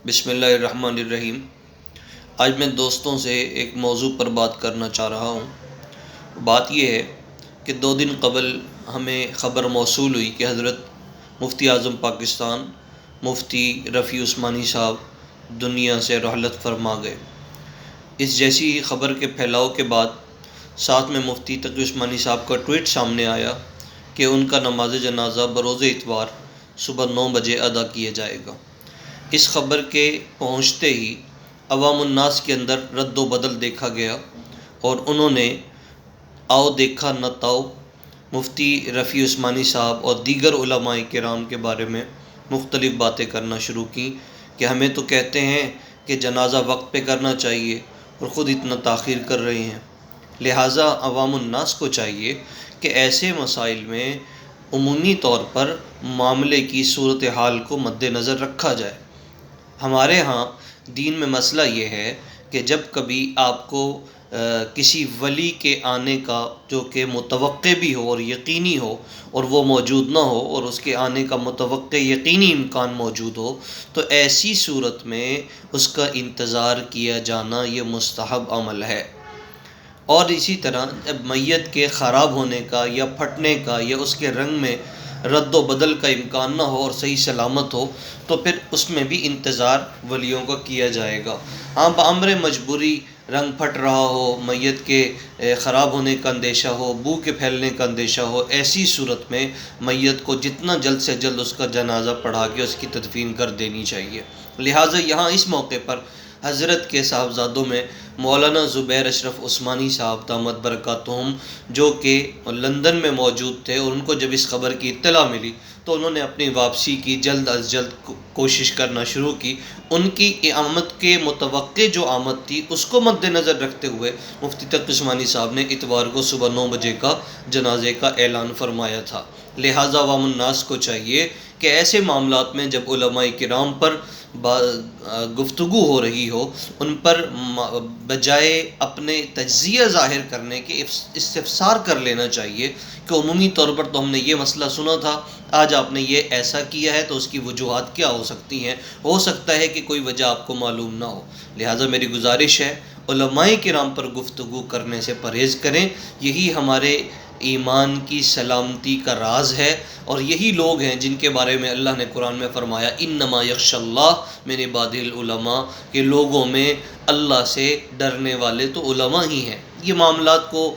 بسم اللہ الرحمن الرحیم۔ آج میں دوستوں سے ایک موضوع پر بات کرنا چاہ رہا ہوں۔ بات یہ ہے کہ 2 دن قبل ہمیں خبر موصول ہوئی کہ حضرت مفتی اعظم پاکستان مفتی رفیع عثمانی صاحب دنیا سے رحلت فرما گئے۔ اس جیسی ہی خبر کے پھیلاؤ کے بعد ساتھ میں مفتی تقی عثمانی صاحب کا ٹویٹ سامنے آیا کہ ان کا نماز جنازہ بروز اتوار صبح 9 بجے ادا کیا جائے گا۔ اس خبر کے پہنچتے ہی عوام الناس کے اندر رد و بدل دیکھا گیا اور انہوں نے آؤ دیکھا نہ تاؤ مفتی رفیع عثمانی صاحب اور دیگر علماء کرام کے بارے میں مختلف باتیں کرنا شروع کیں کہ ہمیں تو کہتے ہیں کہ جنازہ وقت پہ کرنا چاہیے اور خود اتنا تاخیر کر رہے ہیں۔ لہٰذا عوام الناس کو چاہیے کہ ایسے مسائل میں عمومی طور پر معاملے کی صورتحال کو مد نظر رکھا جائے۔ ہمارے ہاں دین میں مسئلہ یہ ہے کہ جب کبھی آپ کو کسی ولی کے آنے کا جو کہ متوقع بھی ہو اور یقینی ہو اور وہ موجود نہ ہو اور اس کے آنے کا متوقع یقینی امکان موجود ہو تو ایسی صورت میں اس کا انتظار کیا جانا یہ مستحب عمل ہے۔ اور اسی طرح جب میت کے خراب ہونے کا یا پھٹنے کا یا اس کے رنگ میں رد و بدل کا امکان نہ ہو اور صحیح سلامت ہو تو پھر اس میں بھی انتظار ولیوں کا کیا جائے گا۔ ہاں بامر مجبوری رنگ پھٹ رہا ہو، میت کے خراب ہونے کا اندیشہ ہو، بو کے پھیلنے کا اندیشہ ہو، ایسی صورت میں میت کو جتنا جلد سے جلد اس کا جنازہ پڑھا کے اس کی تدفین کر دینی چاہیے۔ لہٰذا یہاں اس موقع پر حضرت کے صاحبزادوں میں مولانا زبیر اشرف عثمانی صاحب دامت برکاتہم جو کہ لندن میں موجود تھے اور ان کو جب اس خبر کی اطلاع ملی تو انہوں نے اپنی واپسی کی جلد از جلد کوشش کرنا شروع کی۔ ان کی آمد کے متوقع جو آمد تھی اس کو مد نظر رکھتے ہوئے مفتی تقی عثمانی صاحب نے اتوار کو صبح 9 بجے کا جنازے کا اعلان فرمایا تھا۔ لہٰذا عوام الناس کو چاہیے کہ ایسے معاملات میں جب علماء کرام پر گفتگو ہو رہی ہو ان پر بجائے اپنے تجزیہ ظاہر کرنے کے استفسار کر لینا چاہیے کہ عمومی طور پر تو ہم نے یہ مسئلہ سنا تھا، آج آپ نے یہ ایسا کیا ہے تو اس کی وجوہات کیا ہو سکتی ہیں، ہو سکتا ہے کہ کوئی وجہ آپ کو معلوم نہ ہو۔ لہٰذا میری گزارش ہے علماء کرام پر گفتگو کرنے سے پرہیز کریں۔ یہی ہمارے ایمان کی سلامتی کا راز ہے اور یہی لوگ ہیں جن کے بارے میں اللہ نے قرآن میں فرمایا انما یخشی اللہ من عبادہ العلماء کہ لوگوں میں اللہ سے ڈرنے والے تو علماء ہی ہیں۔ یہ معاملات کو